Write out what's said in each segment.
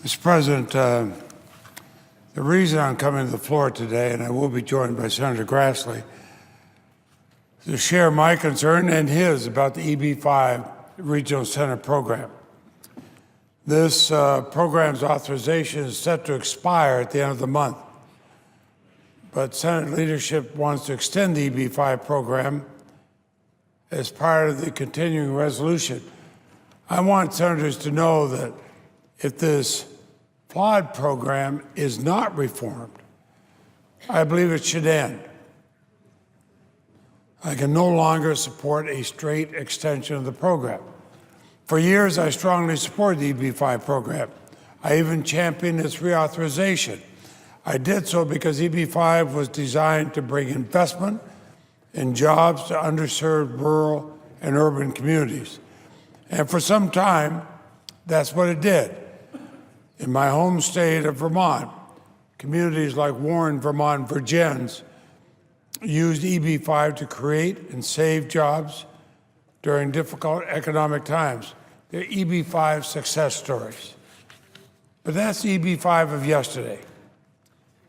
Mr. President, the reason I'm coming to the floor today, and I will be joined by Senator Grassley, to share my concern and his about the EB-5 Regional Center program. This program's authorization is set to expire at the end of the month, but Senate leadership wants to extend the EB-5 program as part of the continuing resolution. I want senators to know that if this flawed program is not reformed, I believe it should end. I can no longer support a straight extension of the program. For years, I strongly supported the EB-5 program. I even championed its reauthorization. I did so because EB-5 was designed to bring investment and jobs to underserved rural and urban communities. And for some time, that's what it did. In my home state of Vermont, communities like Warren, Vermont, Virgins used EB-5 to create and save jobs during difficult economic times. They're EB-5 success stories. But that's the EB-5 of yesterday.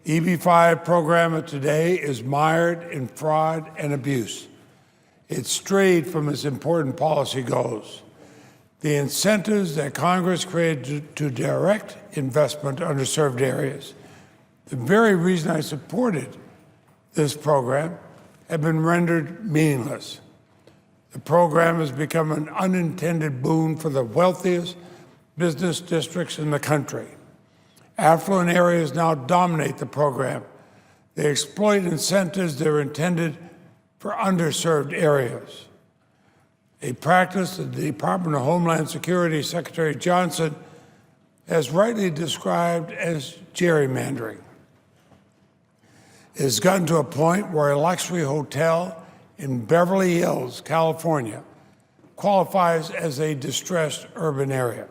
The EB-5 program of today is mired in fraud and abuse. It strayed from its important policy goals. The incentives that Congress created to direct investment to underserved areas, the very reason I supported this program, have been rendered meaningless. The program has become an unintended boon for the wealthiest business districts in the country. Affluent areas now dominate the program. They exploit incentives that are intended for underserved areas, a practice that the Department of Homeland Security Secretary Johnson has rightly described as gerrymandering. It has gotten to a point where a luxury hotel in Beverly Hills, California, qualifies as a distressed urban area.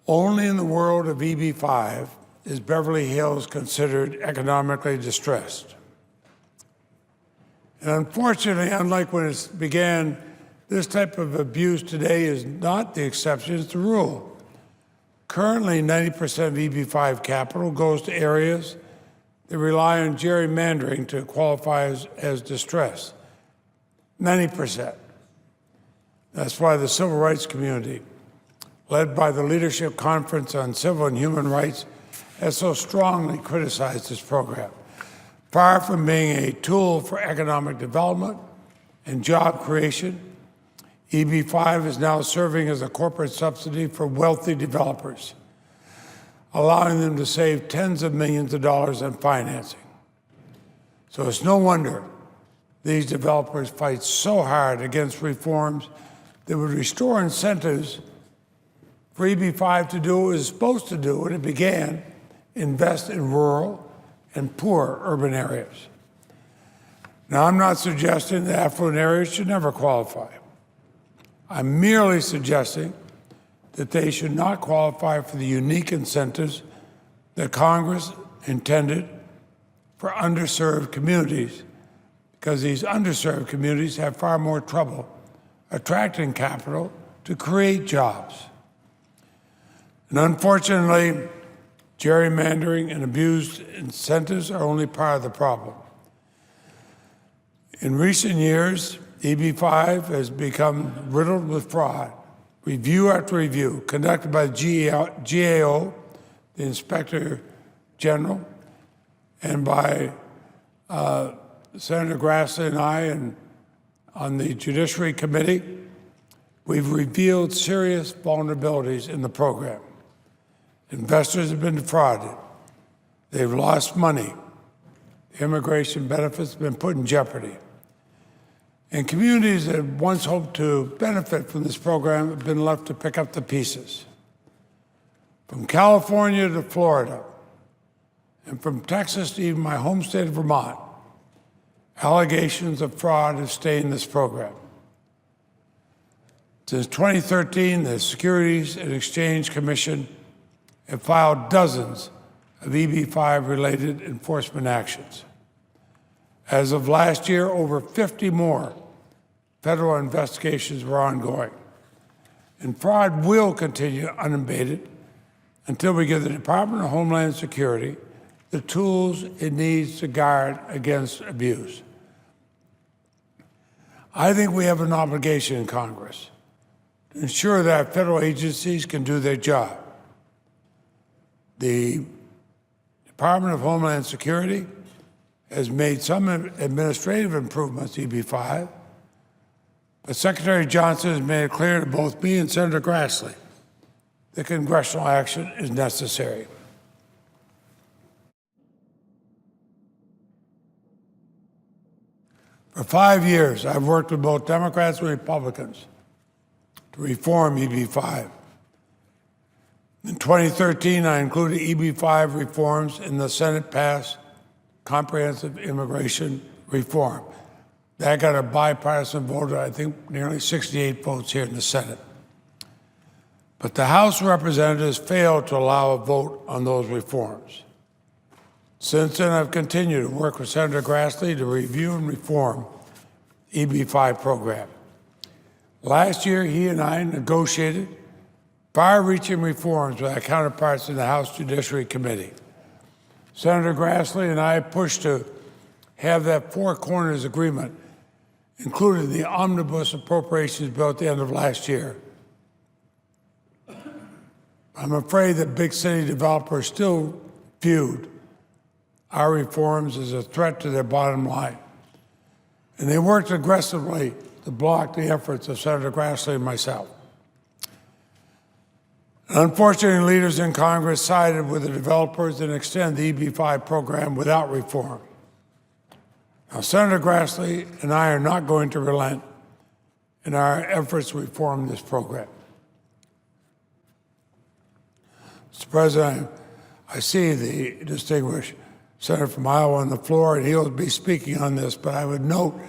Only in the world of EB-5 is Beverly Hills considered economically distressed. And unfortunately, unlike when it began, this type of abuse today is not the exception, it's the rule. Currently, 90% of EB-5 capital goes to areas that rely on gerrymandering to qualify as distressed. 90%. That's why the civil rights community, led by the Leadership Conference on Civil and Human Rights, has so strongly criticized this program. Far from being a tool for economic development and job creation, EB-5 is now serving as a corporate subsidy for wealthy developers, allowing them to save tens of millions of dollars on financing. So it's no wonder these developers fight so hard against reforms that would restore incentives for EB-5 to do what it was supposed to do when it began, invest in rural and poor urban areas. Now, I'm not suggesting that affluent areas should never qualify. I'm merely suggesting that they should not qualify for the unique incentives that Congress intended for underserved communities, because these underserved communities have far more trouble attracting capital to create jobs. And unfortunately, gerrymandering and abused incentives are only part of the problem. In recent years, EB-5 has become riddled with fraud. Review after review conducted by the GAO, the Inspector General, and by Senator Grassley and I and on the Judiciary Committee, we've revealed serious vulnerabilities in the program. Investors have been defrauded. They've lost money. Immigration benefits have been put in jeopardy. And communities that once hoped to benefit from this program have been left to pick up the pieces. From California to Florida, and from Texas to even my home state of Vermont, allegations of fraud have stained this program. Since 2013, the Securities and Exchange Commission have filed dozens of EB-5 related enforcement actions. As of last year, over 50 more federal investigations were ongoing. And fraud will continue unabated until we give the Department of Homeland Security the tools it needs to guard against abuse. I think we have an obligation in Congress to ensure that federal agencies can do their job. The Department of Homeland Security has made some administrative improvements to EB-5, but Secretary Johnson has made it clear to both me and Senator Grassley that congressional action is necessary. For 5 years, I've worked with both Democrats and Republicans to reform EB-5. In 2013, I included EB-5 reforms in the Senate-passed Comprehensive Immigration Reform. That got a bipartisan vote, I think nearly 68 votes here in the Senate. But the House of Representatives failed to allow a vote on those reforms. Since then, I've continued to work with Senator Grassley to review and reform the EB-5 program. Last year, he and I negotiated far-reaching reforms with our counterparts in the House Judiciary Committee. Senator Grassley and I pushed to have that Four Corners agreement included in the omnibus appropriations bill at the end of last year. I'm afraid that big city developers still viewed our reforms as a threat to their bottom line. And they worked aggressively to block the efforts of Senator Grassley and myself. Unfortunately, leaders in Congress sided with the developers and extended the EB-5 program without reform. Now, Senator Grassley and I are not going to relent in our efforts to reform this program. Mr. President, I see the distinguished senator from Iowa on the floor, and he'll be speaking on this, but I would note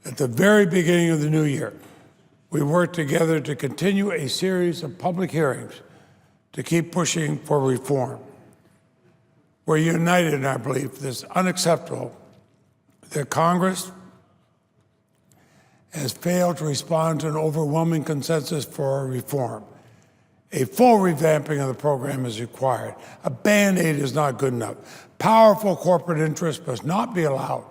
at the very beginning of the new year, we worked together to continue a series of public hearings to keep pushing for reform. We're united in our belief that it's unacceptable that Congress has failed to respond to an overwhelming consensus for reform. A full revamping of the program is required. A Band-Aid is not good enough. Powerful corporate interests must not be allowed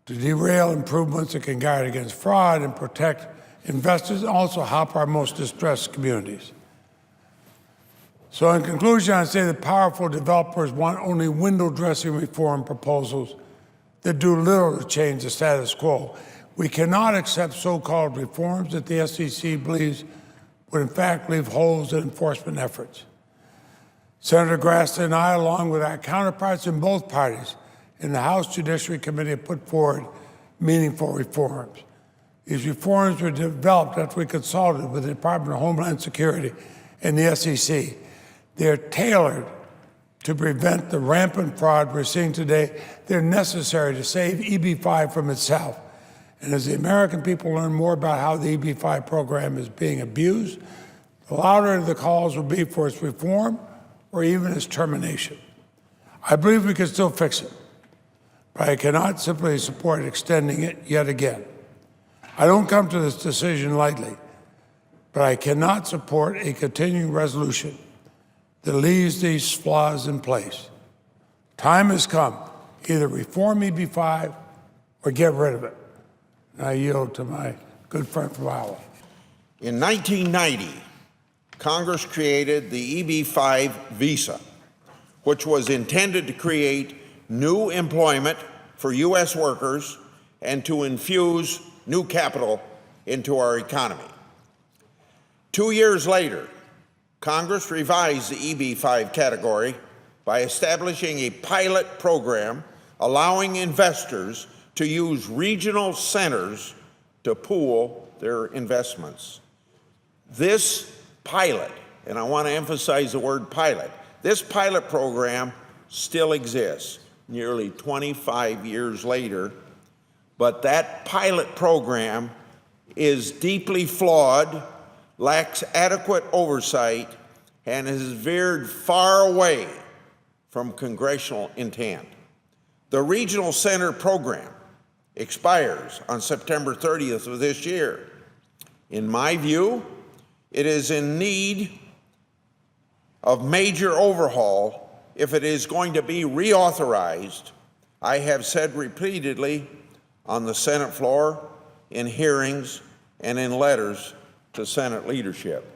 to derail improvements that can guard against fraud and protect investors and also help our most distressed communities. So in conclusion, I say that powerful developers want only window dressing reform proposals that do little to change the status quo. We cannot accept so-called reforms that the SEC believes would in fact leave holes in enforcement efforts. Senator Grassley and I, along with our counterparts in both parties in the House Judiciary Committee, have put forward meaningful reforms. These reforms were developed after we consulted with the Department of Homeland Security and the SEC. They're tailored to prevent the rampant fraud we're seeing today. They're necessary to save EB-5 from itself. And as the American people learn more about how the EB-5 program is being abused, the louder the calls will be for its reform or even its termination. I believe we can still fix it, but I cannot simply support extending it yet again. I don't come to this decision lightly, but I cannot support a continuing resolution that leaves these flaws in place. Time has come. Either reform EB-5 or get rid of it. And I yield to my good friend from Iowa. In 1990, Congress created the EB-5 visa, which was intended to create new employment for U.S. workers and to infuse new capital into our economy. 2 years later, Congress revised the EB-5 category by establishing a pilot program allowing investors to use regional centers to pool their investments. This pilot, and I want to emphasize the word pilot, this pilot program still exists nearly 25 years later, but that pilot program is deeply flawed, lacks adequate oversight, and has veered far away from congressional intent. The Regional Center program expires on September 30th of this year. In my view, it is in need of major overhaul if it is going to be reauthorized. I have said repeatedly on the Senate floor, in hearings, and in letters to Senate leadership.